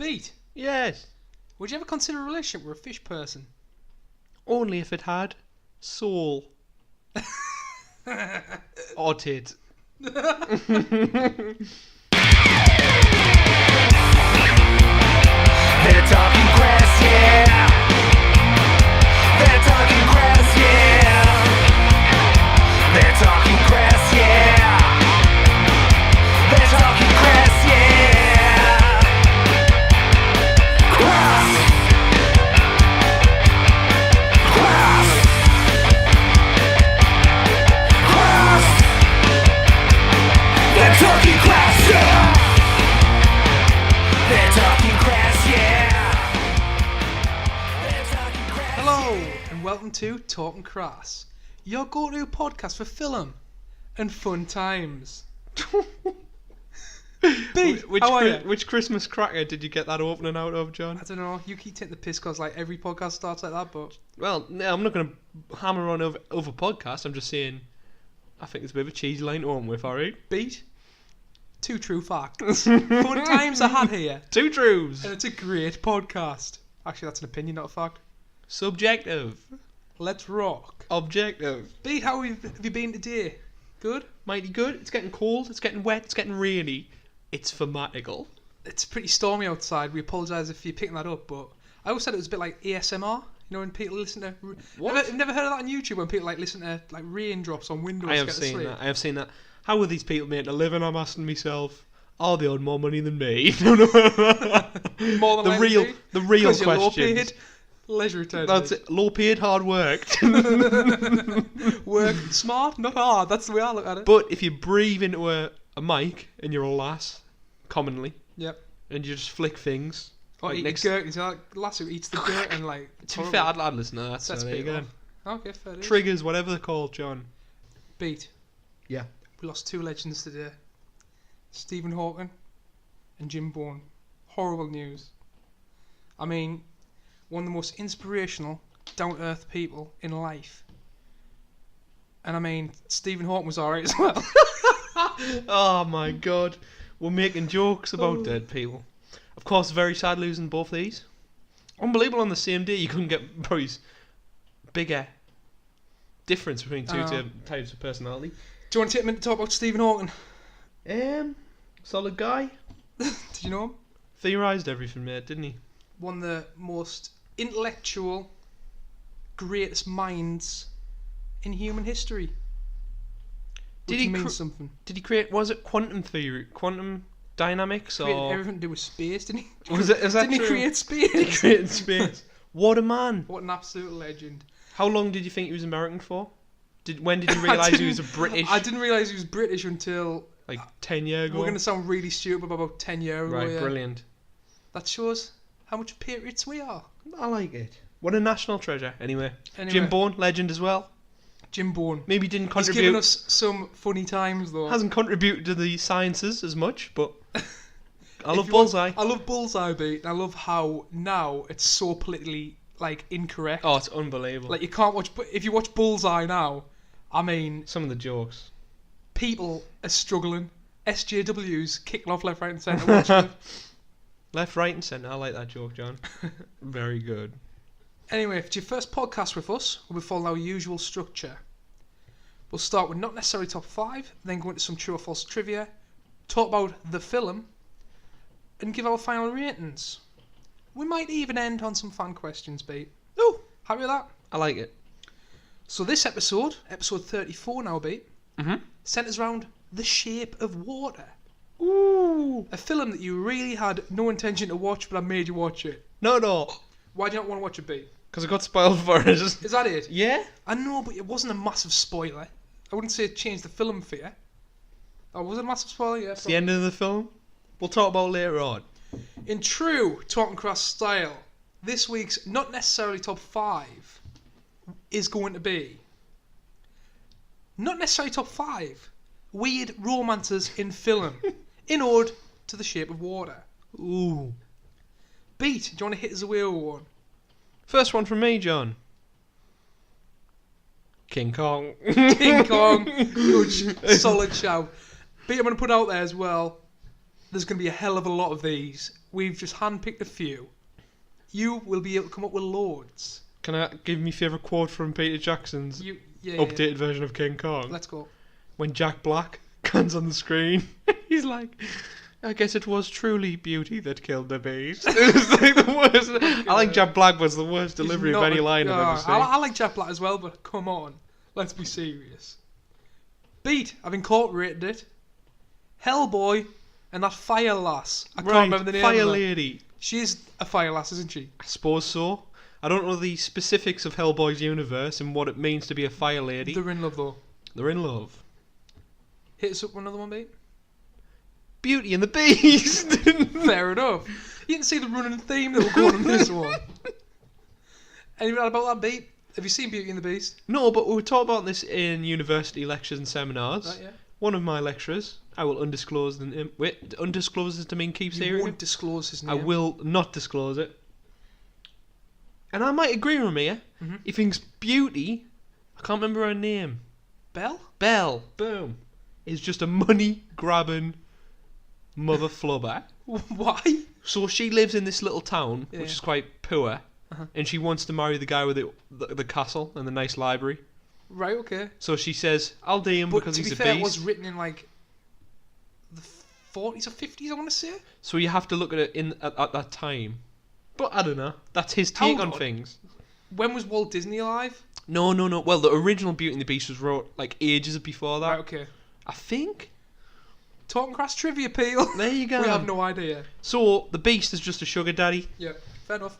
Beat, Yes. would you ever consider a relationship with a fish person? Only if it had soul. Or tit. They're talking Crass, yeah. They're talking Crass, yeah. They're talking Crass, yeah. They're talking Crass, yeah. Crass. Crass. Crass. They're talking Crass, yeah. They're talking Crass, yeah. They're talking Crass. Hello, and welcome to Talking Crass, your go-to podcast for film and fun times. Beat, how are you? Which Christmas cracker did you get that opening out of, John? I don't know, you keep taking the piss because like every podcast starts like that, but... Well, no, I'm not going to hammer on over podcasts. I'm just saying, I think it's a bit of a cheesy line to open with, alright? Beat, two true facts. Fun times are had here, Two truths. and it's a great podcast. Actually, that's an opinion, not a fact. Subjective. Let's rock. Objective. Beat, how have you been today? Good? Mighty good. It's getting cold. It's getting wet. It's getting rainy. It's fanatical. It's pretty stormy outside. We apologise if you're picking that up, but I always said it was a bit like ASMR. You know when people listen to... What? Never heard of that on YouTube when people like listen to like raindrops on windows I to have get to seen sleep? that. I have seen that. How are these people making a living? I'm asking myself. Are they on more money than me? More than the likely real be, the real 'cause you're question. low paid, leisure attendant. That's it. Low paid, hard work. Work smart, not hard. That's the way I look at it. But if you breathe into a mic and you're a lass, commonly, Yep. and you just flick things. Or like eat next- the gherkins. You know, like lass who eats the dirt and like... To be fair, I'd listen to that. So Sets there you people go. off. Okay, fair enough. Triggers, whatever they're called, John. Beat. Yeah. We lost two legends today. Stephen Hawking and Jim Bourne. Horrible news. I mean, one of the most inspirational, down-to-earth people in life. And I mean, Stephen Hawking was alright as well. Oh my god. We're making jokes about dead people. Of course, very sad losing both these. Unbelievable on the same day. You couldn't get probably bigger difference between two types of personality. Do you want to take a minute to talk about Stephen Hawking? Solid guy. Did you know him? Theorised everything, mate, didn't he? One of the most intellectual, greatest minds in human history. Did Which he means something. Did he create? Was it quantum theory, quantum dynamics, Created or everything to do with space, didn't he? was it? Is that Didn't true? he create space? He created space. What a man! What an absolute legend. How long did you think he was American for? When did you realise he was a British? I didn't realise he was British until... Like 10 years ago. We're going to sound really stupid, but about 10 years ago. Right, Yeah. brilliant. That shows how much patriots we are. I like it. What a national treasure. Anyway. Anyway. Jim Bourne, legend as well. Jim Bourne. Maybe didn't He's contribute. given us some funny times, though. Hasn't contributed to the sciences as much, but I love If you want- Bullseye. I love Bullseye, Beat. And I love how now it's so politically like incorrect. Oh, it's unbelievable. Like you can't watch. If you watch Bullseye now, I mean, Some of the jokes. people are struggling. SJWs kicking off left, right, and centre. Watching it. Left, right, and centre. I like that joke, John. Very good. Anyway, if it's your first podcast with us, we'll follow our usual structure. We'll start with not necessarily top 5, then go into some true or false trivia, talk about the film, and give our final ratings. We might even end on some fan questions, Pete. Oh, Happy with that? I like it. So this episode 34 now, Pete, Mm-hmm. centres around The Shape of Water. Ooh. A film that you really had no intention to watch, but I made you watch it. No. Why do you not want to watch it, Pete? Because I got spoiled for it. Is that it? Yeah? I know, but it wasn't a massive spoiler. I wouldn't say it changed the film for you. Oh, was it a massive spoiler? Yeah. It's the end of the film. We'll talk about later on. In true Talking Crass style, this week's not necessarily top 5 is going to be not necessarily top 5 weird romances in film in ode to The Shape of Water. Ooh. Beat, do you want to hit us away with one? First one from me, John. King Kong. King Kong. Good, solid shout. Beat, I'm going to put out there as well, there's going to be a hell of a lot of these we've just handpicked a few. You will be able to come up with loads. Can I give me favourite quote from Peter Jackson's Yeah. updated version of King Kong? Let's go. When Jack Black comes on the screen, he's like, I guess it was truly beauty that killed the beast. It was like the worst. I think Jack Black was the worst delivery of any line I've ever seen. I like Jack Black as well, but come on. Let's be serious. Beat, I've incorporated it. Hellboy and that fire lass. I can't remember the name Fire of her. Lady. She's a fire lass, isn't she? I suppose so. I don't know the specifics of Hellboy's universe and what it means to be a fire lady. They're in love though. They're in love. Hit us up with another one, Beat. Beauty and the Beast. Fair enough. You didn't see the running theme that we're going on this one. Anything about that, Beat? Have you seen Beauty and the Beast? No, but we were talking about this in university lectures and seminars. Right, yeah. One of my lecturers, I will undisclose the name. Wait, undisclosed does to mean keep You secret? won't disclose his name. I will not disclose it. And I might agree with me. Mhm. He thinks Beauty, I can't remember her name. Belle? Belle, boom, is just a money grabbing mother flubber. Why? So she lives in this little town, Yeah. which is quite poor, Uh-huh. and she wants to marry the guy with the castle and the nice library. Right, okay. So she says, I'll date him But because to he's be a fair, beast. it was written in like the 40s or 50s, I want to say. So you have to look at it at that time. But I don't know. That's his take Hold on on. things. When was Walt Disney alive? No. Well, the original Beauty and the Beast was wrote like ages before that. Right, okay. I think. Talking Crass trivia, Peel. There you go. We have no idea. So the Beast is just a sugar daddy. Yeah, fair enough.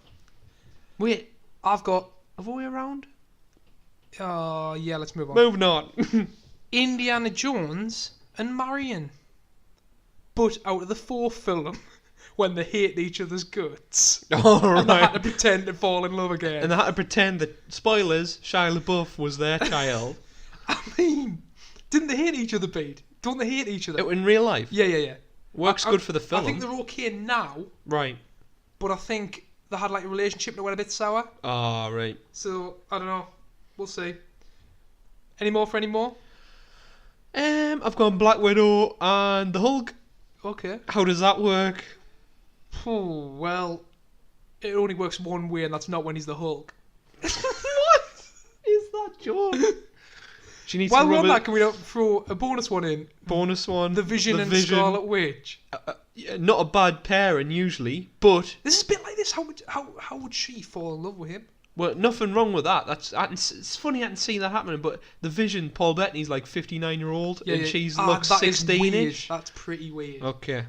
Wait, I've got. other way around? Yeah, let's move on. Moving on. Indiana Jones and Marion. But out of the fourth film, when they hate each other's guts. All And they had to right. pretend to fall in love again. And they had to pretend that, spoilers, Shia LaBeouf was their child. I mean, didn't they hate each other, Pete? Don't they hate each other? In real life. Yeah. Works good for the film. I think they're okay now, Right. but I think they had like a relationship that went a bit sour. Ah, right. So, I don't know. We'll see. Any more for any more? I've gone Black Widow and the Hulk. Okay. How does that work? Well, it only works one way, and that's not when he's the Hulk. What is that joke? She needs While to we're rub on it. that, can we throw a bonus one in? Bonus one. The Vision and Scarlet Witch. Yeah, not a bad pairing usually, but This is a bit like this. How would she fall in love with him? well, nothing wrong with that. It's funny I can see that happening. But the Vision, Paul Bettany's like 59-year-old, and she's looks that is 16ish. weird. That's pretty weird. Okay,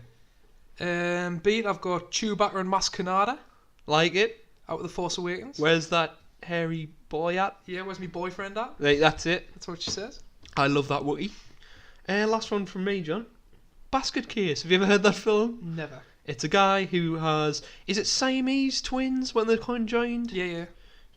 Beat, I've got Chewbacca and Maz Kanata like it. out of The Force Awakens. Where's that hairy boy at? Yeah, where's my boyfriend at? Right, that's it. That's what she says. I love that Wookiee. Last one from me, John. Basket Case. Have you ever heard that film? Never. It's a guy who has. Is it Siamese twins when they're conjoined? Yeah.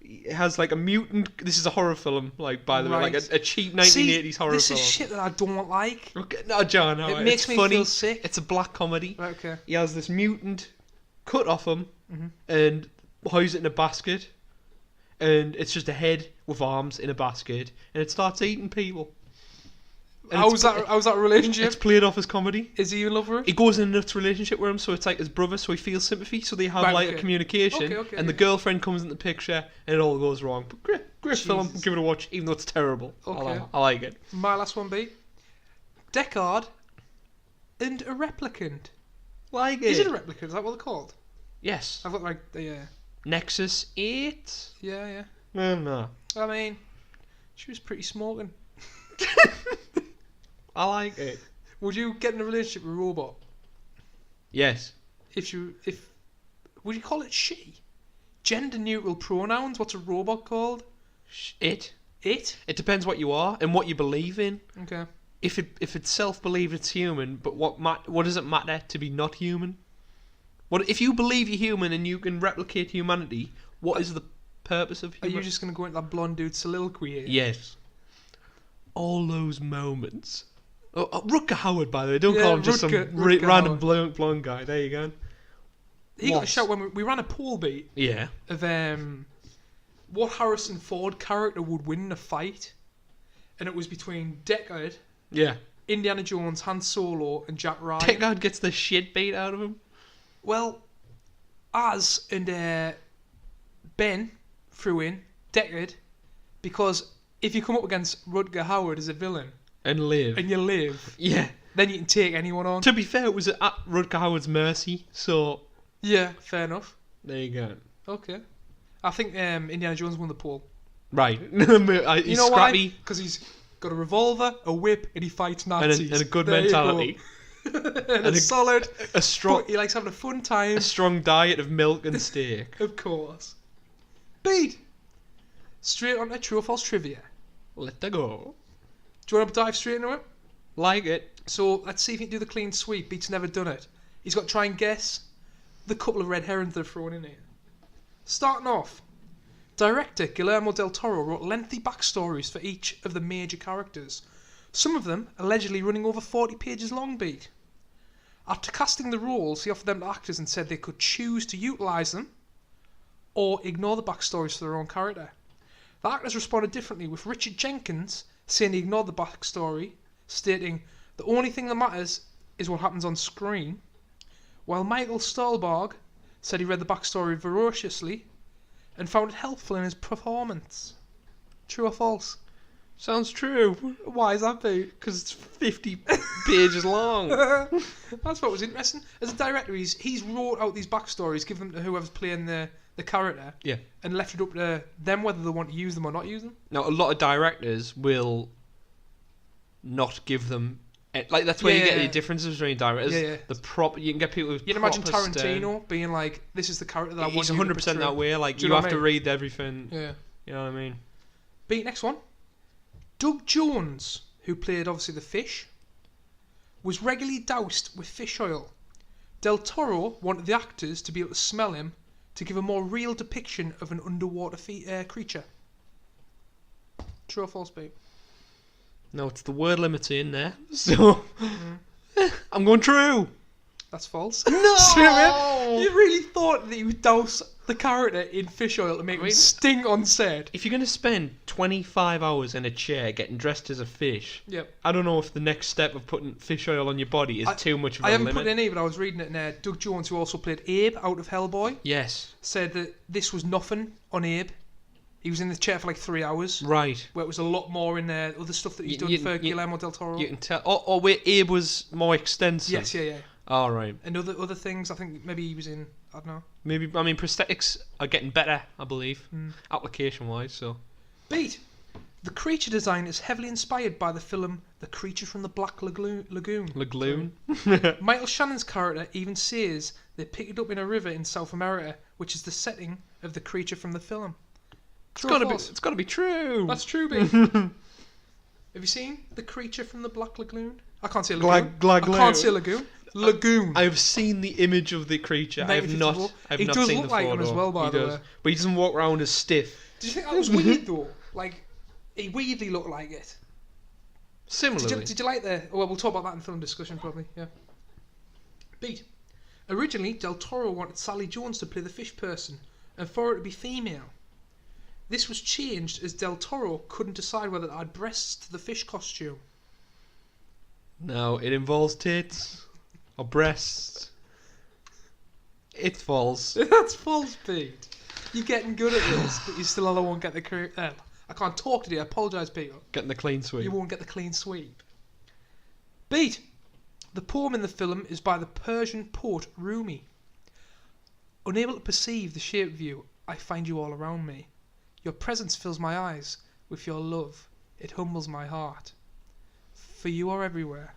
It has like a mutant. This is a horror film, like by the way, Right. like a cheap 1980s horror this film. is shit that I don't like. Okay, no, John, no, It makes it's me funny. feel sick. It's a black comedy. Right, okay. He has this mutant cut off him Mhm. and hides it in a basket, and it's just a head with arms in a basket, and it starts eating people. And How's that relationship? It's played off as comedy. Is he in love with her? He goes in a nuts relationship with him, so it's like his brother, so he feels sympathy, so they have Right, like okay. a communication, Okay, and the yeah. girlfriend comes in the picture, and it all goes wrong. But great film, Jesus. give it a watch, even though it's terrible. Okay. I like it. My last one, Beat. Deckard and a replicant. Like it. Is it a replicant? Is that what they're called? Yes. I've got like the Nexus 8? yeah. No. I mean, she was pretty smoking. I like it. Would you get in a relationship with a robot Yes. if would you call it she? Gender neutral pronouns. What's a robot called? It. It. It depends what you are and what you believe in. Okay. If it's self-believed, it's human. But what does it matter to be not human? What if you believe you're human and you can replicate humanity? What is the purpose of Are human? you just going to go into that blonde dude soliloquy here? Yes. All those moments. Rutger Howard, by the way. Don't Yeah, call him just Rutger some random Howard. blonde guy. There you go. He got a What? shout when we ran a poll, Beat, Yeah. of what Harrison Ford character would win in a fight, and it was between Deckard, Yeah. Indiana Jones, Han Solo, and Jack Ryan. Deckard gets the shit beat out of him. Well, Az and Ben threw in Deckard because if you come up against Rutger Hauer as a villain And live. and you live, Yeah. then you can take anyone on. To be fair, it was at Rutger Hauer's mercy, so Yeah, fair enough. there you go. Okay. I think Indiana Jones won the poll. Right. He's You know scrappy why? Because he's got a revolver, a whip, and he fights Nazis. and a good There you go. mentality. and a solid. A strong, But he likes having a fun time. a strong diet of milk and steak. Of course. Beat. Straight on to true or false trivia. Let her go. Do you want to dive straight into it? Like it. So let's see if he can do the clean sweep. Beat's never done it. He's got to try and guess the couple of red herrings they're throwing in here. Starting off, director Guillermo del Toro wrote lengthy backstories for each of the major characters, some of them allegedly running over 40 pages long. Beat. After casting the roles, he offered them to actors and said they could choose to utilise them or ignore the backstories for their own character. The actors responded differently, with Richard Jenkins saying he ignored the backstory, stating the only thing that matters is what happens on screen, while Michael Stahlberg said he read the backstory voraciously and found it helpful in his performance. True or false? Sounds true. Why is that, Pete? Because it's 50 pages long. That's what was interesting. As a director, he's wrote out these backstories, given them to whoever's playing the character, Yeah. and left it up to them whether they want to use them or not use them. Now, a lot of directors will not give them... Like, that's where you Yeah, get yeah. the differences between directors. Yeah. The prop... You can get people with You can imagine proper Tarantino being like, this is the character that I want He's you to 100% portray. that way. Like, Do you you know have what I to mean? read everything. Yeah. You know what I mean? Beat, next one. Doug Jones, who played obviously the fish, was regularly doused with fish oil. Del Toro wanted the actors to be able to smell him to give a more real depiction of an underwater creature. True or false, Beat? No, it's the word limit in there. So, I'm going true. That's false. No! You really thought that you would douse the character in fish oil to make him sting on set? If you're going to spend 25 hours in a chair getting dressed as a fish, Yep. I don't know if the next step of putting fish oil on your body is too much of I a haven't limit. put it in here, but I was reading it, and Doug Jones, who also played Abe out of Hellboy, Yes. said that this was nothing on Abe. He was in the chair for like 3 hours, Right. where it was a lot more in there. Other stuff that he's done for Guillermo del Toro. You can tell. Oh, wait, Abe was more extensive. Yes, yeah. All right. And other things, I think maybe he was in, I don't know. Maybe, I mean, prosthetics are getting better, I believe, application-wise, so. Beat. The creature design is heavily inspired by the film The Creature from the Black Lagoon. Lagoon? Michael Shannon's character even says they picked it up in a river in South America, which is the setting of the creature from the film. True or false? It's got to be true. That's true, Beat. Have you seen The Creature from the Black Lagoon? I can't say lagoon. I can't say lagoon. Lagoon. I have seen the image of the creature. I have not. He does seen look the like photo. him as well, by He the does. way. But he doesn't walk around as stiff. Did you think that was weird though? Like, he weirdly looked like it. Similarly. Did you like the? Well, we'll talk about that in film discussion probably. Yeah. Beat. Originally, Del Toro wanted Sally Jones to play the fish person, and for her to be female. This was changed as Del Toro couldn't decide whether to add breasts to the fish costume. No, it involves tits or breasts. It's false. That's false, Pete. You're getting good at this, but you still won't get the career. I can't talk today. I apologise, Peter. Getting the clean sweep. You won't get the clean sweep. Beat. The poem in the film is by the Persian poet Rumi. Unable to perceive the shape of you, I find you all around me. Your presence fills my eyes with your love. It humbles my heart. For you are everywhere.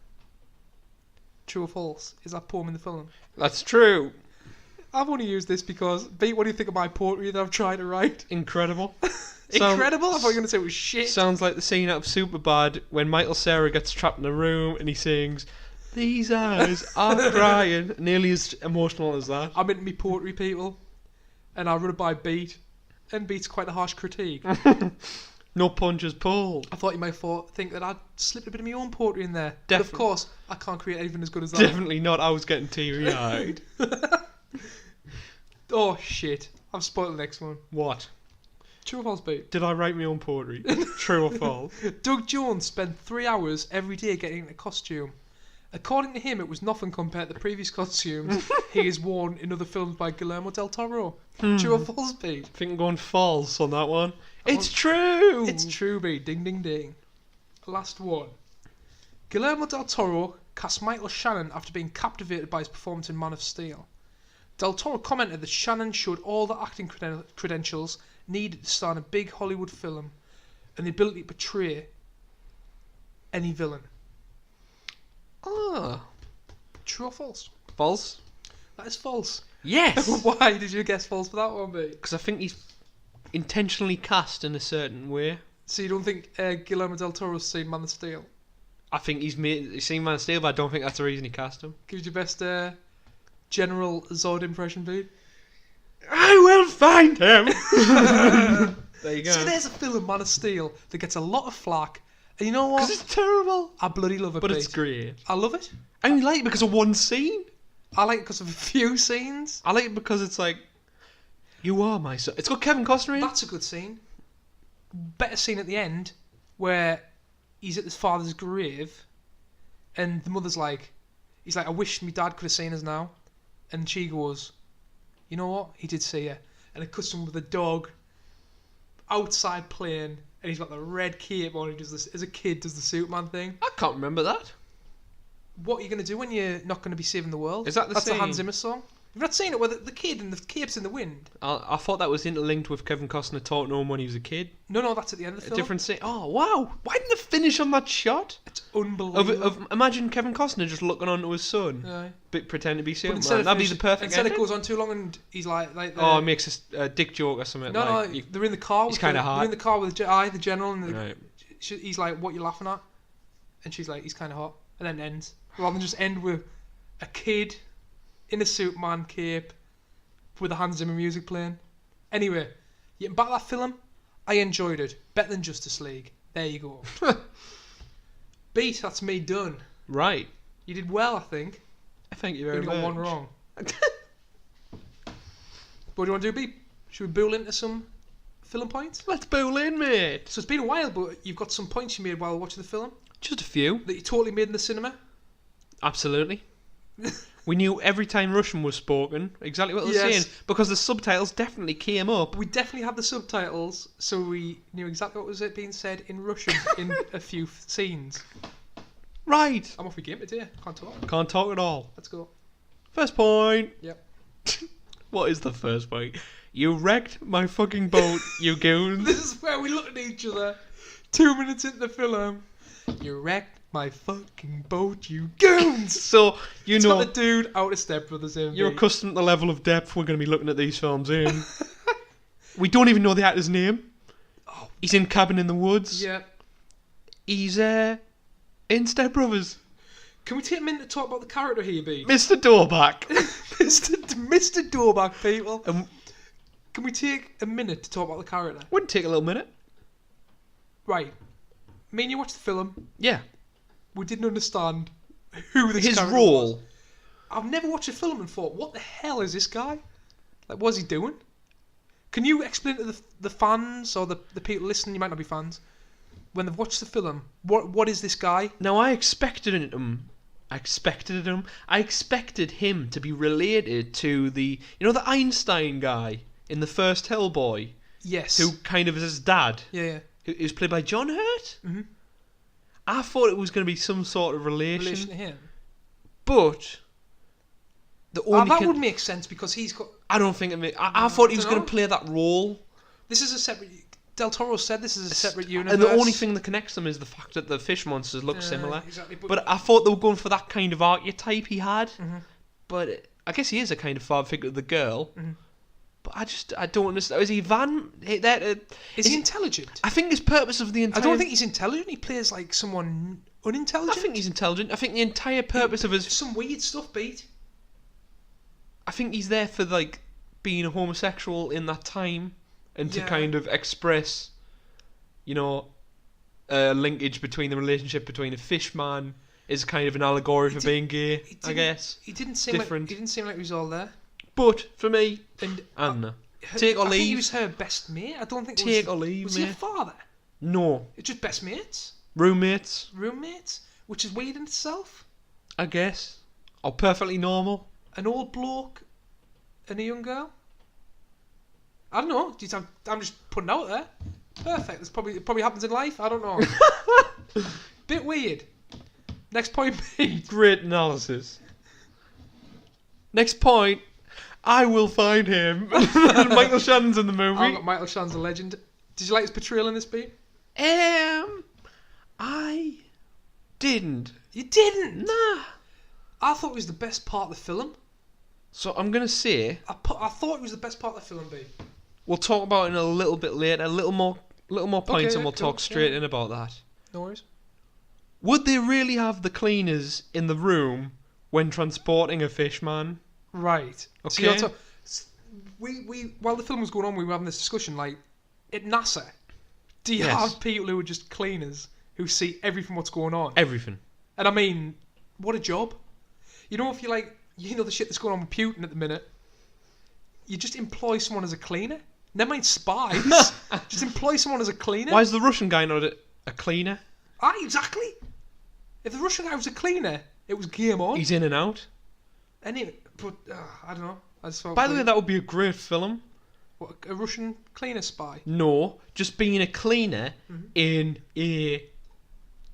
True or false? Is that poem in the film? That's true. I've only used this because, Beat, what do you think of my poetry that I've tried to write? Incredible. Incredible? I thought you were going to say it was shit. Sounds like the scene out of Superbad when Michael Cera gets trapped in a room and he sings, "These eyes are crying." Nearly as emotional as that. I'm into me poetry, people, and I run it by Beat, and Beat's quite a harsh critique. No punches pulled. I thought you might think that I'd slipped a bit of my own poetry in there. But Definitely. of course, I can't create anything as good as that. Definitely not. I was getting teary-eyed. Oh, shit. I've spoiled the next one. What? True or false, Beat? Did I write my own poetry? True or false? Doug Jones spent 3 hours every day getting into costume, According to him, it was nothing compared to the previous costumes he has worn in other films by Guillermo del Toro. True or false, Pete? I think I'm going false on that one. It's true! It's true, Pete. Ding, ding, ding. Last one. Guillermo del Toro cast Michael Shannon after being captivated by his performance in Man of Steel. Del Toro commented that Shannon showed all the acting credentials needed to star in a big Hollywood film and the ability to portray any villain. Ah. True or false? False? That is false. Yes! Why did you guess false for that one, Pete? Because I think he's intentionally cast in a certain way. So you don't think Guillermo del Toro's seen Man of Steel? I think he's seen Man of Steel, but I don't think that's the reason he cast him. Give us your best General Zod impression, Pete. I will find him! There you go. See, there's a film, Man of Steel, that gets a lot of flack. And you know what? Because it's terrible. I bloody love it, But Pete. it's great. I love it. I only like it because of one scene. I like it because of a few scenes. I like it because it's like, you are my son. It's got Kevin Costner in. That's a good scene. Better scene at the end where he's at his father's grave and the mother's like, he's like, I wish my dad could have seen us now. And she goes, you know what? He did see you. And it cuts him with a dog outside playing and he's got the red cape on. He does this, as a kid, does the Superman thing. I can't remember that. What are you going to do when you're not going to be saving the world? Is that the That's scene? the Hans Zimmer song. You've not seen it where the kid and the cape's in the wind. I thought that was interlinked with Kevin Costner talking to him when he was a kid. No, that's at the end of the A film. different scene. Oh, wow. Why didn't they finish on that shot? It's unbelievable. Imagine Kevin Costner just looking onto his son, Aye. but pretend to be But Superman. That'd be the perfect Instead ending. it goes on too long and he's like Oh, it makes a dick joke or something. no, like, no, they're in the car. he's with kinda the- hot. They're in the car with the general, and Right. he's like, "What you laughing at?" And she's like, "He's kind of hot." And then it ends rather than just end with a kid in a Superman cape with the Hans Zimmer music playing. Anyway, getting back to that film, I enjoyed it better than Justice League. There you go. Beat, that's me done. Right. You did well, I think. Thank you You very only much. got one wrong. What do you want to do, Beat? Should we bool into some film points? Let's bowl in, mate. So it's been a while, but you've got some points you made while watching the film Just a few. that you totally made in the cinema. Absolutely. We knew every time Russian was spoken exactly what they were Yes. saying because the subtitles definitely came up. We definitely had the subtitles, so we knew exactly what was being said in Russian in a few scenes. Right. I'm off your game today. Can't talk. Can't talk at all. Let's go. First point. Yep. What is the first point? You wrecked my fucking boat, you goons. This is where we look at each other 2 minutes into the film. You wrecked my fucking boat, you goons! So, you It's know, got the dude out of Step Brothers in. you're mate. accustomed to the level of depth we're going to be looking at these films in. We don't even know the actor's name. Oh. He's in Cabin in the Woods. Yeah. He's in Step Brothers. Can we take a minute to talk about the character here, B? Mr. Dobak. Mr. Dobak, people. Um, Can we take a minute to talk about the character? Wouldn't take a little minute. Right. Me and you watched the film. Yeah. We didn't understand who this His character role. was. I've never watched a film and thought, what the hell is this guy? Like, what's he doing? Can you explain to the fans or the people listening, you might not be fans, when they've watched the film, what is this guy? Now, I expected him to be related to the Einstein guy in the first Hellboy, Yes. who kind of is his dad, Yeah. who was played by John Hurt. Mhm. I thought it was going to be some sort of Relation to him. but the only That would make sense because he's got... I don't think I thought he was dunno. going to play that role, This is a separate... Del Toro said this is a separate universe. and the only thing that connects them is the fact that the fish monsters look similar. Exactly. But I thought they were going for that kind of archetype he had. Mhm. But I guess he is a kind of father figure to the girl. Mhm. But I don't understand. Is he Is he intelligent? I think his purpose of the entire... I don't think he's intelligent. He plays like someone unintelligent. I think he's intelligent. I think the entire purpose of his... Some weird stuff, Beat. I think he's there for, like, being a homosexual in that time and to Yeah. kind of express, a linkage between the relationship between a fish man is kind of an allegory for being gay, I guess. He didn't seem Different. He didn't seem like he was all there. But, for me, And Anna. Take or I think he leave. was her best mate. I don't think. Take it was, or leave, Was he a mate. father? No. It's just best mates, Roommates. roommates, which is weird in itself. I guess. Or perfectly normal. An old bloke and a young girl? I don't know. I'm just putting it out there. Perfect. It probably happens in life. I don't know. Bit weird. Next point B. Great analysis. Next point. I will find him. Michael Shannon's in the movie. I've got Michael Shannon's a legend. Did you like his portrayal in this beat? I didn't. You didn't? Nah. I thought it was the best part of the film. So I'm gonna say I thought it was the best part of the film, B. we'll talk about it in a little bit later, a little more points, Okay, and we'll cool, talk straight yeah. in about that. No worries. Would they really have the cleaners in the room when transporting a fish man? Right. Okay. So we while the film was going on, we were having this discussion. Like, at NASA, do you Yes. have people who are just cleaners who see everything what's going on? Everything. And I mean, what a job. You know, if you like, you know the shit that's going on with Putin at the minute, you just employ someone as a cleaner. Never mind spies. Just employ someone as a cleaner. Why is the Russian guy not a cleaner? Exactly. If the Russian guy was a cleaner, it was game on. He's in and out. But I don't know. I just felt By the way, that would be a great film. what, a Russian cleaner spy. No, just being a cleaner Mm-hmm. in a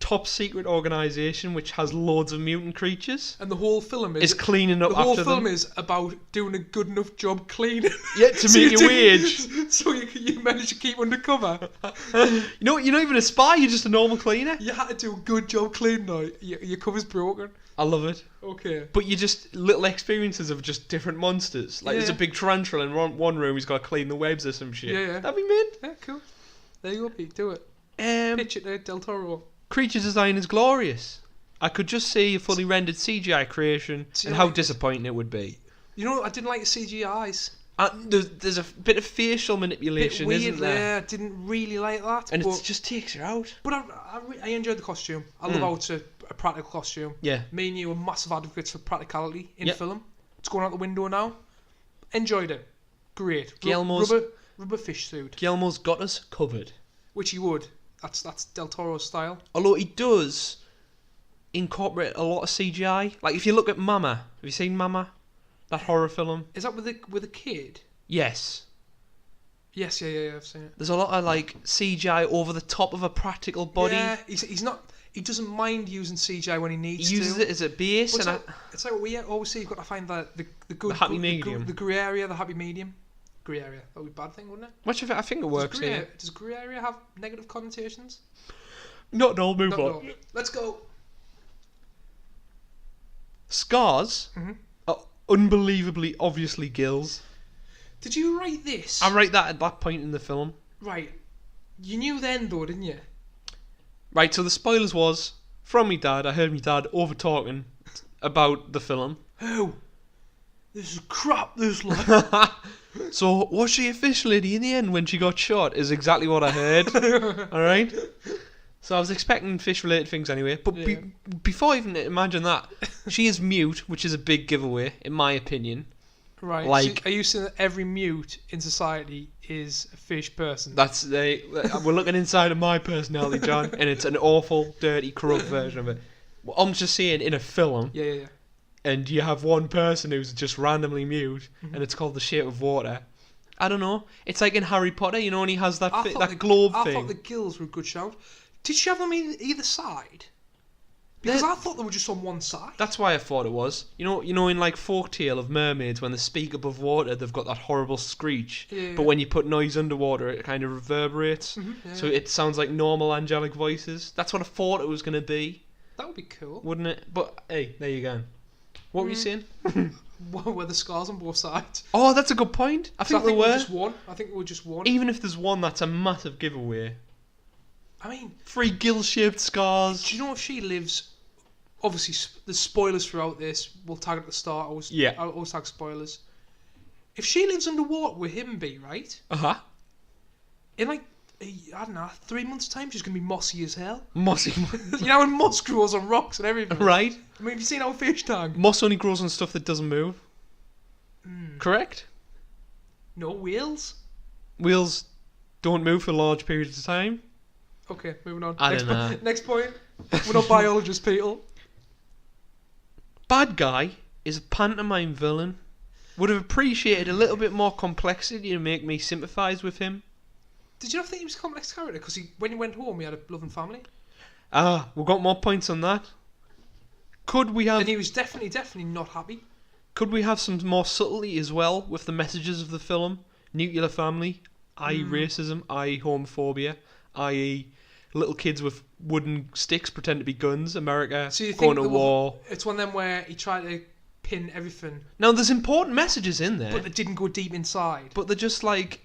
top secret organisation which has loads of mutant creatures And the whole film is cleaning up the whole after film them. is about doing a good enough job cleaning. Yeah, to So make you your do- wage. So you manage to keep undercover. You know, you're not even a spy. You're just a normal cleaner. You had to do a good job cleaning now. Your cover's broken. I love it. Okay. But you just little experiences of just different monsters. Like there's a Yeah. big tarantula in one room. He's got to clean the webs or some shit. Yeah. That'd be mint. Yeah, cool. There you go, Pete. Do it. Um, Pitch it to Del Toro. creature design is glorious. I could just see a fully rendered CGI creation See, and I how like this. disappointing it would be. You know, I didn't like the CGI's. There's a bit of facial Bit manipulation, weird isn't there? there. I didn't really like that. And but it just takes you out. but I enjoyed the costume. I love how it's a practical costume. Yeah. Me and you are massive advocates for practicality in Yep. film. It's going out the window now. Enjoyed it. Great. Guillermo's- Rubber fish suit, Guillermo's got us covered. which he would. That's Del Toro's style. Although he does incorporate a lot of CGI. Like if you look at Mama, have you seen Mama? That horror film? Is that with a kid? Yes. Yes, yeah, I've seen it. There's a lot of like CGI over the top of a practical body. Yeah, he's not. He doesn't mind using CGI when he needs He uses to. it as a base, But and it's like what we always say. You've got to find the good, The happy good- medium. the grey area, the happy medium. Grey area. That would be a bad thing, wouldn't it? which I think it works here. Does grey area have negative connotations? Not all move No, on. no. Let's go. Scars Mhm. are unbelievably obviously gills. Did you write this? I write that at that point in the film. Right. You knew then, though, didn't you? Right, so the spoilers was from me dad. I heard me dad over talking about the film. Oh, this is crap. This like. So was she a fish lady in the end when she got shot? Is exactly what I heard. All right. So I was expecting fish-related things anyway. But Yeah. before I even imagine that, she is mute, which is a big giveaway in my opinion. Right. Like- so are you saying that every mute in society is a fish person? That's we're looking inside of my personality, John, and it's an awful, dirty, corrupt version of it. Well, I'm just saying, in a film, Yeah. and you have one person who's just randomly mute, and it's called The Shape of Water. I don't know. It's like in Harry Potter, you know, when he has that that globe I thing. thought the gills were a good shout. Did she have them either side? Because I thought they were just on one side. That's why I thought it was. You know, in like folktale of mermaids, when they speak above water, they've got that horrible screech. Yeah. But when you put noise underwater, it kind of reverberates. Yeah. So it sounds like normal angelic voices. That's what I thought it was going to be, That would be cool. wouldn't it? But hey, there you go. What were you saying? Were the scars on both sides? Oh, that's a good point. I So think there were. just one. I think we were just one. Even if there's one, that's a massive giveaway. I mean, 3 gill-shaped scars. do you know if she lives? Obviously, there's spoilers throughout this. We'll tag it at the start. Yeah. I'll always tag spoilers. If she lives underwater with him, right? Uh-huh. In like, I don't know, 3 months' time, she's gonna be mossy as hell. Mossy. You know, when moss grows on rocks and everything. Right? I mean, have you seen our fish tank? Moss only grows on stuff that doesn't move. Correct? No whales. Wheels don't move for large periods of time. Okay, moving on. I next don't know. Next point. We're not biologists, people. bad guy is a pantomime villain. Would have appreciated a little bit more complexity to make me sympathise with him. Did you not think he was a complex character? Because when he went home, he had a loving family. We've got more points on that. Could we have... And he was definitely not happy. Could we have some more subtlety as well with the messages of the film? Nuclear family, i.e. racism, i.e. homophobia, i.e. little kids with wooden sticks pretend to be guns, America So you going think to war. it's one of them where he tried to pin everything, Now, there's important messages in there, but they didn't go deep inside. but they're just like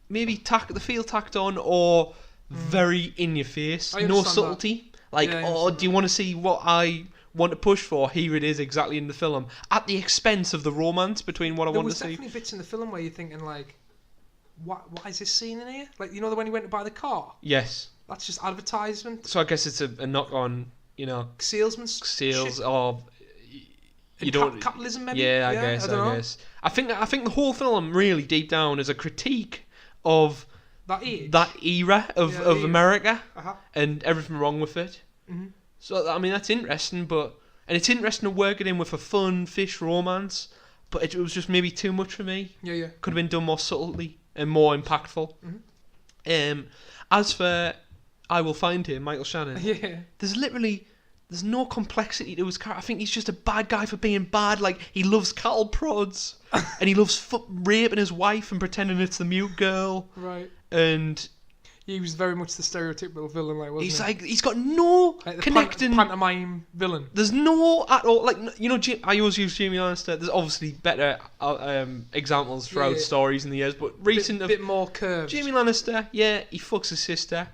maybe they feel tacked on or very in your face. I No understand subtlety. Like, Yeah, I oh, understand do you want to see what I want to push for? Here it is exactly in the film. At the expense of the romance between what I There want was to see. definitely bits in the film where you're thinking like, why is this scene in here? Like, you know, when he went to buy the car, Yes. that's just advertisement, So I guess it's a knock on, salesman sales shit. or you And don't. capitalism maybe. Yeah, I I guess. don't know. I think the whole film really deep down is a critique of That age. that era of Yeah, the era. America Uh-huh. and everything wrong with it. Mhm. So I mean that's interesting, and it's interesting to work it in with a fun fish romance, but it was just maybe too much for me. Yeah. Could have been done more subtly and more impactful. As for I Will Find Him, Michael Shannon, Yeah. there's no complexity to his character. I think he's just a bad guy for being bad. Like, he loves cattle prods, and he loves raping his wife and pretending it's the mute girl, Right. and He was very much the stereotypical villain, like, wasn't he's he? like, he's got no Like the connecting... pantomime villain. There's no at all, like, I always use Jamie Lannister. There's obviously better examples throughout Yeah. stories in the years, but recent bit more curved. Jamie Lannister, yeah, he fucks his sister,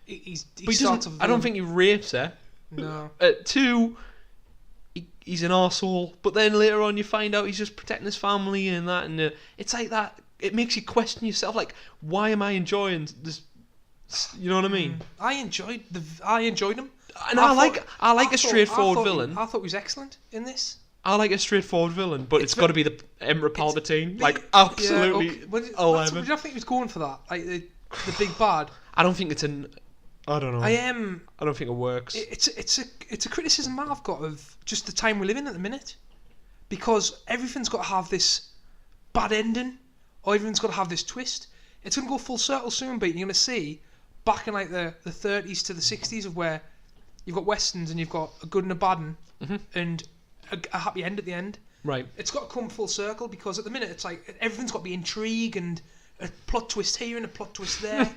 He but he starts doesn't. a I don't villain. think he rapes her. No. Two, he's an arsehole, but then later on you find out he's just protecting his family and that, and it's like that. It makes you question yourself, like, why am I enjoying this? You know what I mean? I enjoyed him. And I like thought- a straightforward villain. I thought he was excellent in this. I like a straightforward villain, but it's got to be the Emperor Palpatine, like Yeah, absolutely okay. Well, that's- 11. I don't think he was going for that. Like the big bad. I don't think it's I don't know. I am. I don't think it works. It's a criticism I've got of just the time we live in at the minute, because everything's got to have this bad ending, or everything's got to have this twist. It's going to go full circle soon, but you're going to see back in like the 30s to the 60s of where you've got westerns and you've got a good and a bad one, and a happy end at the end. Right. It's got to come full circle, because at the minute it's like everything's got to be intrigue and a plot twist here and a plot twist there.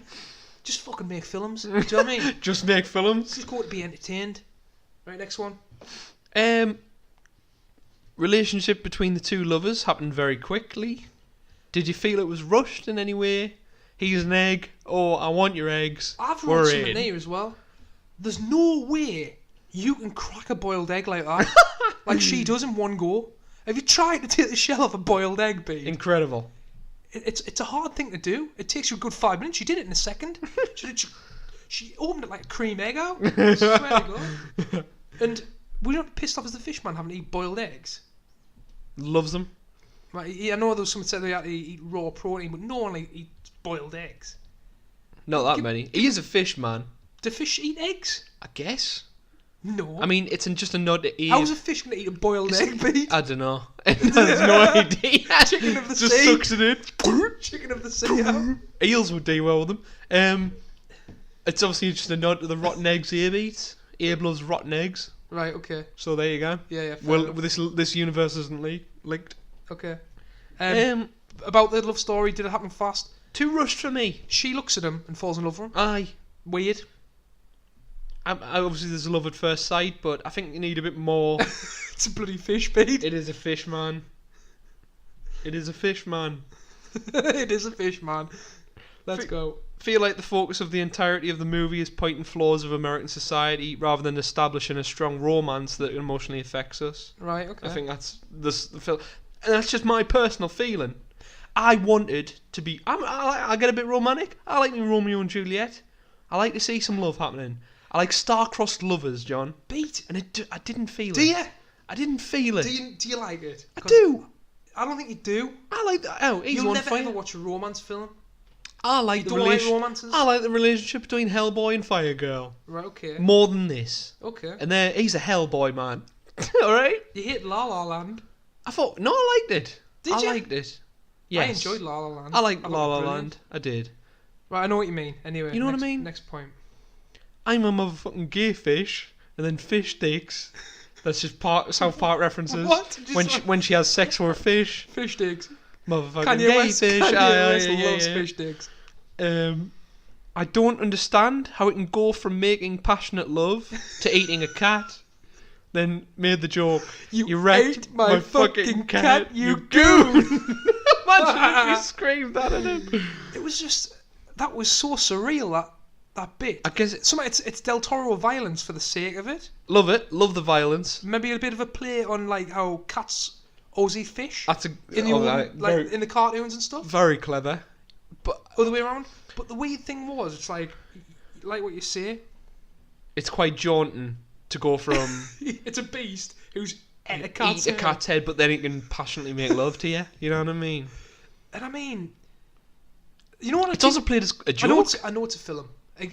Just fucking make films. Do you know what I mean? Just make films. Just go to be entertained. Right, next one. Relationship between the two lovers happened very quickly. Did you feel it was rushed in any way? He's an egg. Oh, I want your eggs. I've We're wrote something in. there as well. There's no way you can crack a boiled egg like that. Like she does in one go. Have you tried to take the shell off a boiled egg, B? Incredible. It's a hard thing to do. It takes you a good 5 minutes. She did it in a second. She opened it like a cream egg out. I swear to God. And we're not pissed off as the fish man having to eat boiled eggs. Loves them. Right, I know there was someone said they had to eat raw protein, but no one eats boiled eggs. Not that many. He is a fish man, Do fish eat eggs? I guess. No. I mean, it's just a nod to Eve. How's a fish going to eat a boiled egg, B? I don't know. There's no idea. Chicken of the Just sea. sucks it in. Chicken of the sea out. Eels would do well with them. It's obviously just a nod to the rotten eggs Abe eats. Abe loves rotten eggs. Right, okay. So there you go. Yeah, fair Well, enough. this universe isn't linked. Okay. Um, About the love story, did it happen fast? too rushed for me. She looks at him and falls in love with him. Aye. Weird. Obviously, there's a love at first sight, but I think you need a bit more. It's a bloody fish, Pete. It is a fish, man. It is a fish, man. It is a fish, man. Let's Fi- go. Feel like the focus of the entirety of the movie is pointing flaws of American society rather than establishing a strong romance that emotionally affects us. Right, okay. I think that's the film, and that's just my personal feeling. I wanted to be. I get a bit romantic. I like me Romeo and Juliet. I like to see some love happening. I like star-crossed lovers, John. Beat. And I didn't feel Do it. you? I didn't feel it. Do you like it? I do. I don't think you do. I like that. Oh, he's You'll on never fire. ever watch a romance film. I like You the don't like relation. romances? I like the relationship between Hellboy and Fire Girl Right, okay. more than this. Okay. And he's a Hellboy man. All right. You hate La La Land. I liked it. Did you? I liked it. Yes. I enjoyed La La Land. I liked thought La it La was brilliant. Land. I did. Right, I know what you mean. Anyway, You know what I next- mean? Next point. I'm a motherfucking gay fish, and then fish sticks. That's just South Park references. What? Just When she has sex with a fish, Fish sticks. motherfucking Kanye gay West, fish. Kanye Aye, West yeah, loves yeah. fish sticks. I don't understand how it can go from making passionate love to eating a cat. Then made the joke. You wrecked ate my fucking cat, you goon. Imagine if you screamed that at him. It was just that was so surreal. That bit. I guess It's Del Toro violence for the sake of it. love it. Love the violence. Maybe a bit of a play on like how cats always eat fish That's a in the very, in the cartoons and stuff. very clever. But other way around. But the weird thing was, it's like what you say. It's quite jaunting to go from It's a beast who's ate a cat's eat a cat's head, but then it can passionately make love to you. You know what I mean? And I mean, you know what? It's also played as a I know joke. I know it's a film.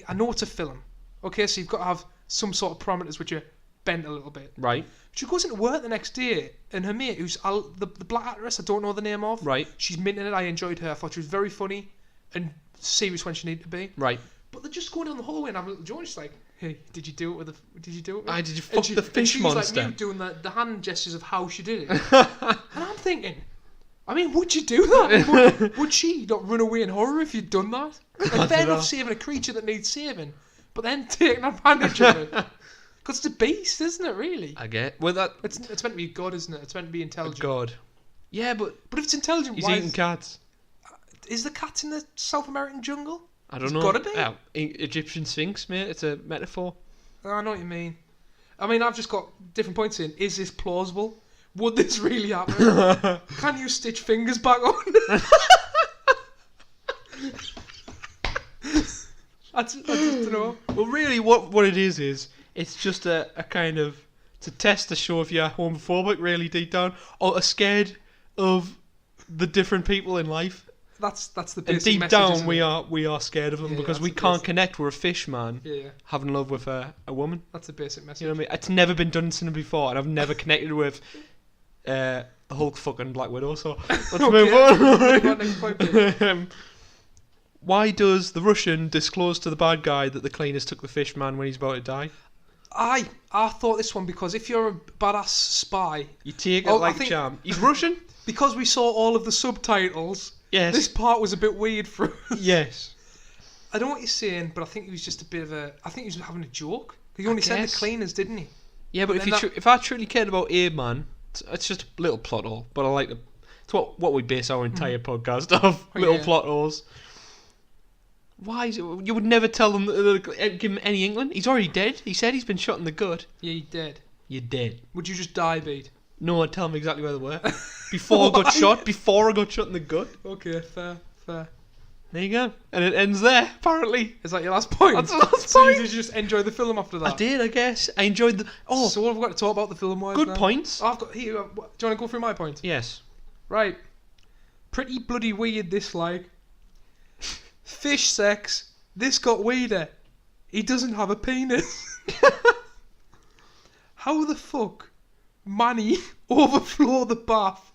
I know it's a film. Okay, so you've got to have some sort of parameters which are bent a little bit. Right, She goes into work the next day, and her mate, who's the black actress, I don't know the name of. right, She's minting it. I enjoyed her. I thought she was very funny and serious when she needed to be. right. But they're just going down the hallway and having a little joke. She's like, "Hey, did you do it with the? Did you do it? Aye, did you And fuck the fish and she was monster? like mute, doing the hand gestures of how she did it. And I'm thinking, I mean, would you do that? Would she not run away in horror if you'd done that? And fair enough, saving a creature that needs saving, but then taking advantage of it. Because it's a beast, isn't it? Really? I get. Well, that It's meant to be God, isn't it? It's meant to be intelligent. God. Yeah, but But if it's intelligent, he's why eating cats. is the cat in the South American jungle? I don't It's know. gotta be. Egyptian Sphinx, mate. It's a metaphor. I know what you mean. I mean, I've just got different points in. Is this plausible? Would this really happen? Can you stitch fingers back on? I just don't know. Well, really, what it is it's just a kind of to test to show if you're homophobic, really deep down, or are scared of the different people in life. That's the And basic deep message, down, isn't we it? are scared of them Yeah, because that's we the can't basic- connect. We're a fish man Yeah, having love with a woman. that's the basic message. You know what I mean? It's never been done in cinema before, and I've never connected with the Hulk fucking Black Widow. So let's move Move on, on. next point, please. Why does the Russian disclose to the bad guy that the cleaners took the fish man when he's about to die? I thought this one because if you're a badass spy, You take it Oh, I like a think- charm. He's Russian? because we saw all of the subtitles, Yes. this part was a bit weird for us. Yes. I don't know what you're saying, but I think he was just a bit of a. I think he was having a joke. He only said the guess. cleaners, didn't he? Yeah, but But if then you if I truly cared about Abe Man, it's just a little plot hole. But I like the. It's what we base our entire podcast off. Oh, Little yeah. plot holes. Why is it? You would never tell them give him any inkling. He's already dead. He said he's been shot in the gut. Yeah, he did. You're dead. Would you just die, Bede? No, I'd tell him exactly where they were. Before I got shot. Before I got shot in the gut. Okay, fair. There you go. And it ends there, apparently. Is that your last point? That's the last So point. did you just enjoy the film after that? I did, I guess. I enjoyed the... Oh, So what have we got to talk about the film wise good now? points. I've got here. Do you want to go through my point? Yes. Right. Pretty bloody weird. This like fish sex. This got weirder. He doesn't have a penis. How the fuck, Manny overflow the bath?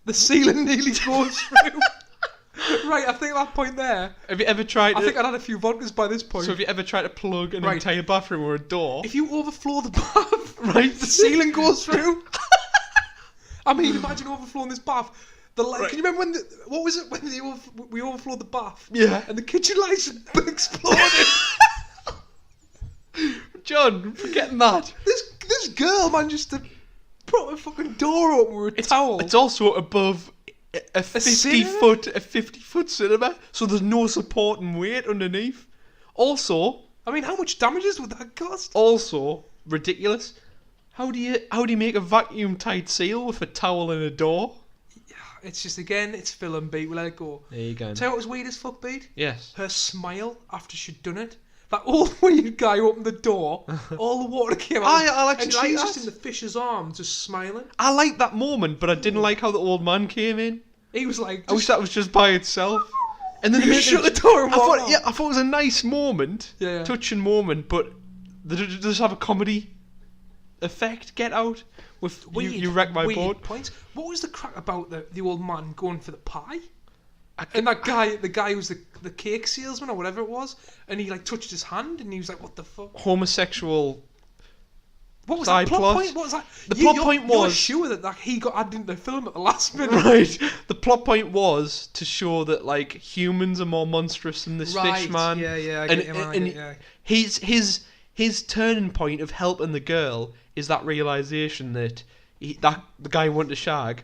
The ceiling nearly goes through. Right, I think that point there. Have you ever tried I to... think I'd had a few vodkas by this point. So have you ever tried to plug an Right. entire bathroom or a door? If you overflow the bath, Right. the ceiling goes through. I mean, imagine overflowing this bath. Right. Can you remember when what was it when we overflowed the bath? Yeah. And the kitchen lights exploded. John, forgetting that. this girl managed to put a fucking door open with a towel. It's also above a 50 cinema? foot cinema, so there's no supporting weight underneath. Also I mean, how much damages would that cost? ridiculous. How do you make a vacuum tight seal with a towel and a door? It's just again, it's film beat. We let it go. There you go. Tell you what was weird as fuck, beat. Yes. Her smile after she'd done it. That old weird guy opened the door, all the water came out, I'll actually and she like was that. just in the fish's arms, just smiling. I liked that moment, but I didn't like how the old man came in. He was like, I wish that was just by itself. And then You they shut made it- the door and I walk thought, out. yeah, I thought it was a nice moment, Yeah. touching moment, but they just have a comedy effect Get Out with Weird, you wreck my weird boat. points. What was the crack about the old man going for the pie? And that guy, the guy who was the cake salesman or whatever it was, and he like touched his hand and he was like, "What the fuck?" Homosexual. What was Side that plot plot. point? What was that? The plot point you're was- sure that he got added into the film at the last minute. Right. The plot point was to show that like humans are more monstrous than this Right, fish man. yeah, I And, get you, man, I and get you. his turning point of helping the girl is that realization that the guy who wanted to shag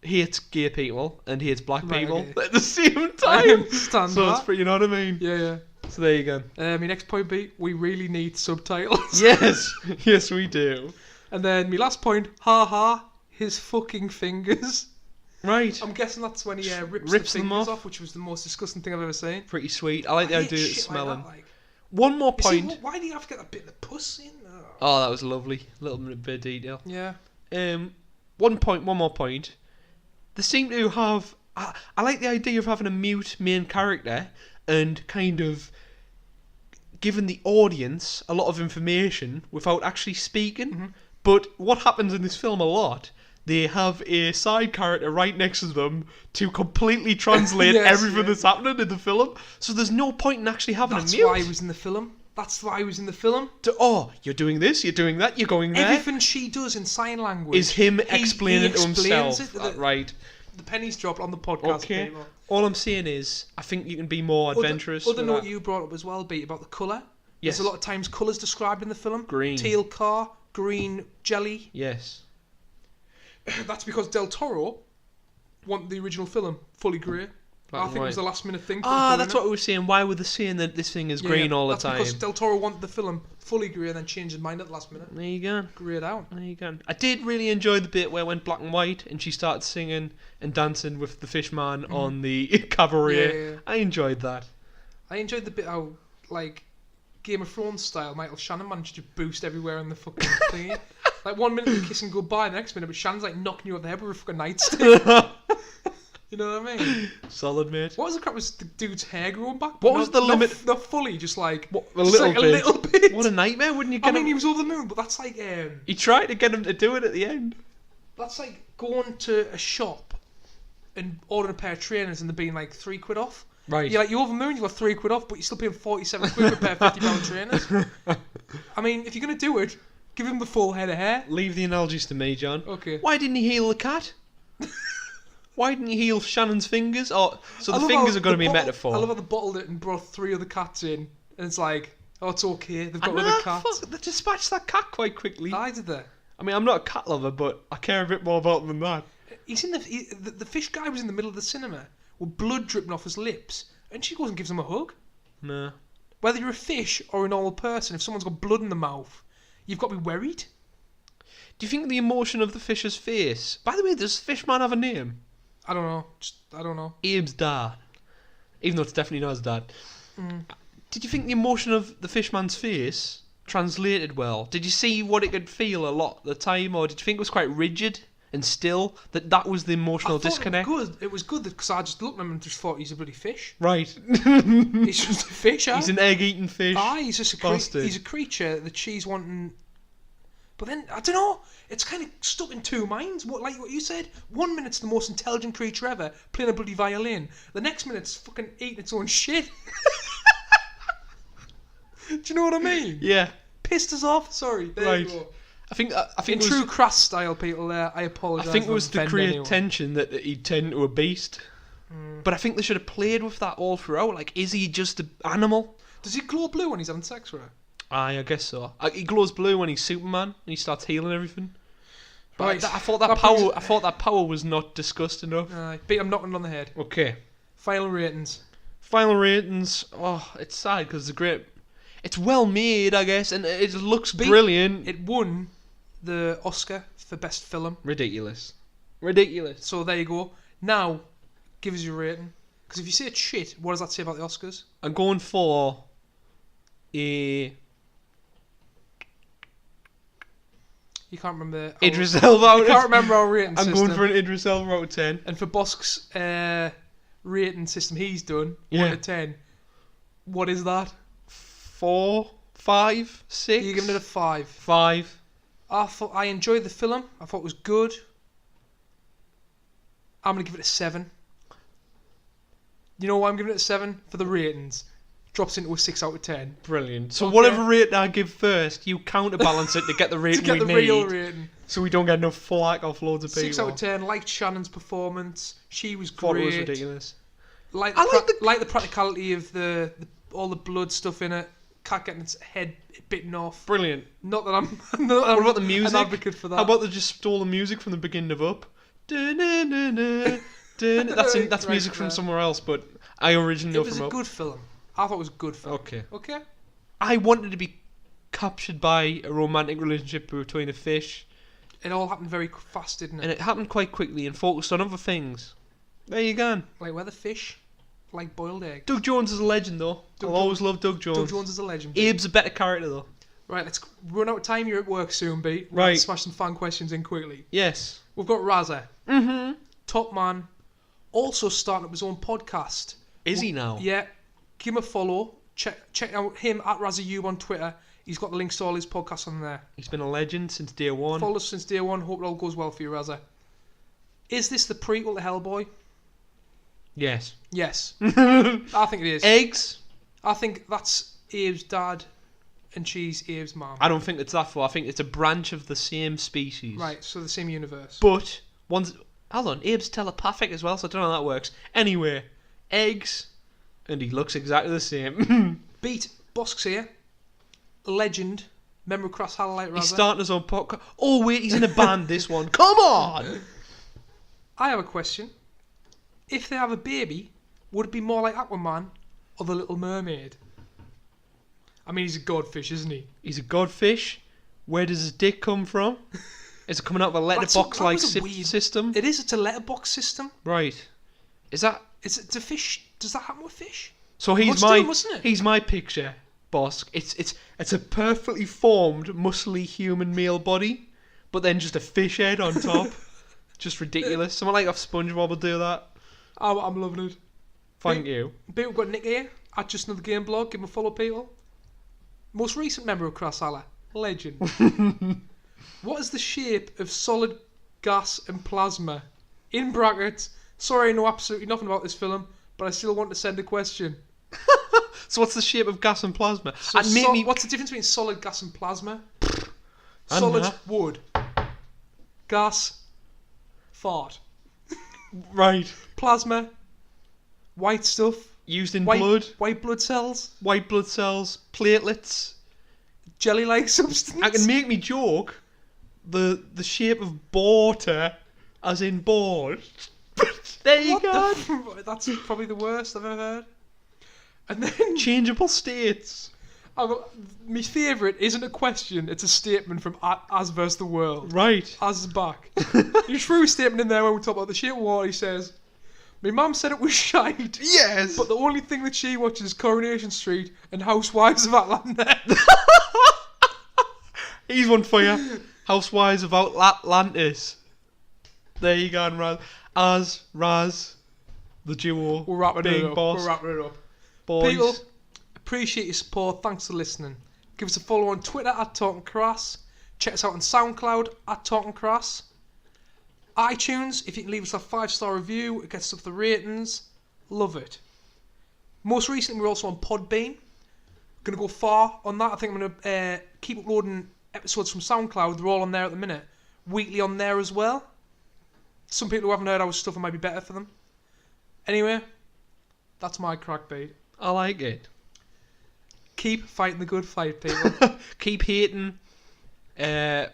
hates gay people and hates black Right, people okay. at the same I time. understand So that. it's pretty, you know what I mean? Yeah. So there you go. My next point be, we really need subtitles. Yes, we do. And then my last point, his fucking fingers. Right. I'm guessing that's when he rips the them fingers off. off, which was the most disgusting thing I've ever seen. Pretty sweet. I like the I idea hate of it shit smelling. Like that, like. One more You see, point. why do you have to get that bit of the puss in? Oh, that was lovely. Little bit of detail. Yeah. One more point. They seem to have. I like the idea of having a mute main character and kind of giving the audience a lot of information without actually speaking. Mm-hmm. But what happens in this film a lot, they have a side character right next to them to completely translate Yes, everything yeah. that's happening in the film. So there's no point in actually having That's a mute. why he was in the film. You're doing this, you're doing that, you're going there. Everything she does in sign language Is him he explaining to explains himself. it. Right. The pennies dropped on the podcast. Okay. People. All I'm saying is, I think you can be more adventurous. Other with note that. you brought up as well, Beat, about the colour. Yes. There's a lot of times colours described in the film. Green. Teal car, green jelly. Yes. That's because Del Toro wanted the original film fully grey. Black I and think it was white. the last minute thing. That's what we were saying. Why were they saying that this thing is green all the time? That's because Del Toro wanted the film fully grey and then changed his mind at the last minute. There you go. Greyed out. There you go. I did really enjoy the bit where it went black and white and she started singing and dancing with the fish man on the cabaret. Yeah. I enjoyed that. I enjoyed the bit how, like, Game of Thrones style, Michael Shannon managed to boost everywhere in the fucking thingy. Like, 1 minute they're kissing goodbye, the next minute, but Shannon's like knocking you over the head with a fucking nightstick. You know what I mean? Solid, mate. What was the crap? Was the dude's hair growing back? What was the limit? Not fully, just like What, just like a little bit. What a nightmare, wouldn't you I get mean, him? he was over the moon, but that's like He tried to get him to do it at the end. that's like going to a shop and ordering a pair of trainers and they're being like £3 off. Right. You're like, you're over the moon, you got £3 off, but you're still paying 47 quid for a pair of £50 trainers. I mean, if you're gonna do it, give him the full head of hair. Leave the analogies to me, John. Okay. Why didn't he heal the cat? Why didn't he heal Shannon's fingers? Oh, so I the love fingers how are going to be a the bottle- metaphor. I love how they bottled it and brought 3 other cats in, and it's like, oh, it's okay. They've got And other cats. fuck, they dispatched that cat quite quickly. I did that. I mean, I'm not a cat lover, but I care a bit more about them than that. He's in the fish guy was in the middle of the cinema with blood dripping off his lips, and she goes and gives him a hug. No. Whether you're a fish or a normal person, if someone's got blood in the mouth, you've got to be worried. Do you think the emotion of the fish's face... By the way, does Fishman have a name? I don't know. I don't know. Abe's dad. Even though it's definitely not his dad. Did you think the emotion of the fishman's face translated well? Did you see what it could feel a lot at the time, or did you think it was quite rigid and still? That was the emotional I thought disconnect? It was good because I just looked at him and just thought he's a bloody fish. Right. He's just a fish, He's an egg-eating fish. he's just bastard. he's a creature that she's wanting. But then I don't know. It's kind of stuck in two minds. Like what you said. 1 minute's the most intelligent creature ever, playing a bloody violin. The next minute's fucking eating its own shit. Do you know what I mean? Yeah. Pissed us off. Sorry. There Right. you go. I think In it was, true Crass style, people. I apologise. I think it if was I've to offended create anyone. tension that he'd turn into a beast. But I think they should have played with that all throughout. Like, is he just an animal? Does he glow blue when he's having sex with her? Aye, I guess so. He glows blue when he's Superman and he starts healing everything. But Right. I thought that That power. brings- I thought that power was not discussed enough. Beat, I'm knocking it on the head. Okay. Final ratings. Final ratings. Oh, it's sad because it's great. It's well made, I guess, and it looks brilliant. It won the Oscar for best film. Ridiculous. So there you go. Now, give us your rating. Because if you say it's shit, what does that say about the Oscars? I'm going for a You can't remember. Idris Elba. You can't remember our rating I'm system. going for an Idris Elba out of 10. And for Bosk's rating system he's done, Yeah. 1 to 10. What is that? 4, 5, 6. You're giving it a 5. 5. I enjoyed the film. I thought it was good. I'm going to give it a 7. You know why I'm giving it a 7? For the ratings. Drops into a 6 out of 10. Brilliant. So Okay. whatever rating I give first, you counterbalance it to get the To rating get we the need. real rating. So we don't get enough flack off loads of people. 6 out of 10. Liked Shannon's performance. She was Thought great. it was ridiculous. Like the practicality of the all the blood stuff in it. Cat getting its head bitten off. Brilliant. Not that I'm. What about the music? An advocate for that. How about they just stole the music from the beginning of Up? That's music from somewhere else, but I originally know It was from a Up. good film. I thought it was a good film. Okay. Okay. I wanted to be captured by a romantic relationship between a fish, It all happened very fast, didn't it? and it happened quite quickly and focused on other things. There you go. Like where the fish, like boiled egg. Doug Jones is a legend, though. I'll always love Doug Jones. Doug Jones is a legend. Abe's a better character, though. Right, let's run out of time. You're at work soon, B. Right. Let's smash some fan questions in quickly. Yes. We've got Razza, Mm-hmm. top man, also starting up his own podcast. Is he now? Yeah, give him a follow. Check out him at RazzaU on Twitter. He's got the links to all his podcasts on there. He's been a legend since day one. Followed us since day one. Hope it all goes well for you, Razza. Is this the prequel to Hellboy? Yes. Yes. I think it is. Eggs? I think that's Abe's dad and she's Abe's mom. I don't think it's that far. I think it's a branch of the same species. Right, so the same universe. But one's... Hold on, Abe's telepathic as well, so I don't know how that works. Anyway, eggs, and he looks exactly the same. Beat Bosk's here. Legend. Memory Crass highlight, Razza. He's starting his own podcast. Oh wait, he's in a band, this one. Come on! I have a question. If they have a baby, would it be more like Aquaman or the Little Mermaid? I mean, he's a godfish, isn't he? He's a godfish. Where does his dick come from? Is it coming out of a letterbox-like that was a weird- system? It is. It's a letterbox system. Right. Is that... Is it to fish? Does that happen with fish? So Must do, mustn't it? he's my picture, Bosk. It's a perfectly formed, muscly human male body, but then just a fish head on top. Just ridiculous. Someone like off SpongeBob will do that. I'm loving it. Thank you. But we've got Nick here at Just Another Game Blog. Give him a follow, people. Most recent member of Crass Allah. Legend. What is the shape of solid gas and plasma? In brackets. Sorry, I know absolutely nothing about this film, but I still want to send a question. So what's the shape of gas and plasma? So And maybe what's the difference between solid gas and plasma? I don't Solid know. wood. Gas. Fart. right Plasma. White stuff. used in blood, White blood cells. white blood cells, platelets. Jelly-like substance. I can make me joke. The shape of water, as in board. There you What go. the that's probably the worst I've ever heard. And then Changeable states. my favourite isn't a question, it's a statement from As vs the World. Right. Az is back. He threw a statement in there when we talk about the shape of water. He says, my mum said it was shite, Yes. but the only thing that she watches is Coronation Street and Housewives of Atlanta. He's one for you. Housewives of Atlantis. There you go, Raz. Raz, the duo. We're wrapping being it up. boss. We're wrapping it up. Boys. People, appreciate your support. Thanks for listening. Give us a follow on Twitter at Talking Crass. Check us out on SoundCloud at Talking Crass. iTunes, if you can leave us a 5-star review, it gets up the ratings. Love it. Most recently, we're also on Podbean. Going to go far on that. I think I'm going to keep uploading episodes from SoundCloud. They're all on there at the minute. Weekly on there as well. Some people who haven't heard our stuff, it might be better for them. Anyway, that's my crack bait. I like it. Keep fighting the good fight, people. Keep hating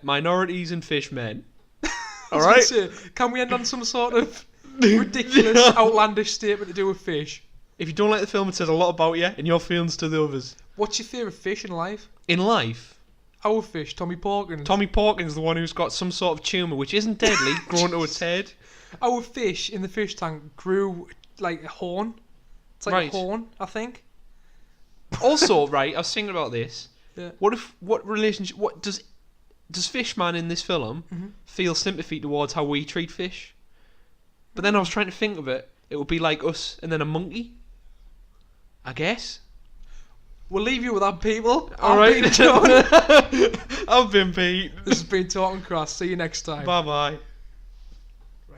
minorities and fishmen. I was All right. gonna say, can we end on some sort of ridiculous, outlandish statement to do with fish? If you don't like the film, it says a lot about you and your feelings to the others. What's your favourite fish in life? In life, Our fish, Tommy Porkins. Tommy Porkins, the one who's got some sort of tumour which isn't deadly, grown to its head. Our fish in the fish tank grew like a horn. It's like Right. a horn, I think. Also, right, I was thinking about this. Yeah. What relationship? What does Fishman in this film Mhm. feel sympathy towards how we treat fish? But then I was trying to think of it. It would be like us and then a monkey. I guess. We'll leave you with that, people. All I've right. been John. I've been Pete. This has been Talking Crass. See you next time. Bye bye.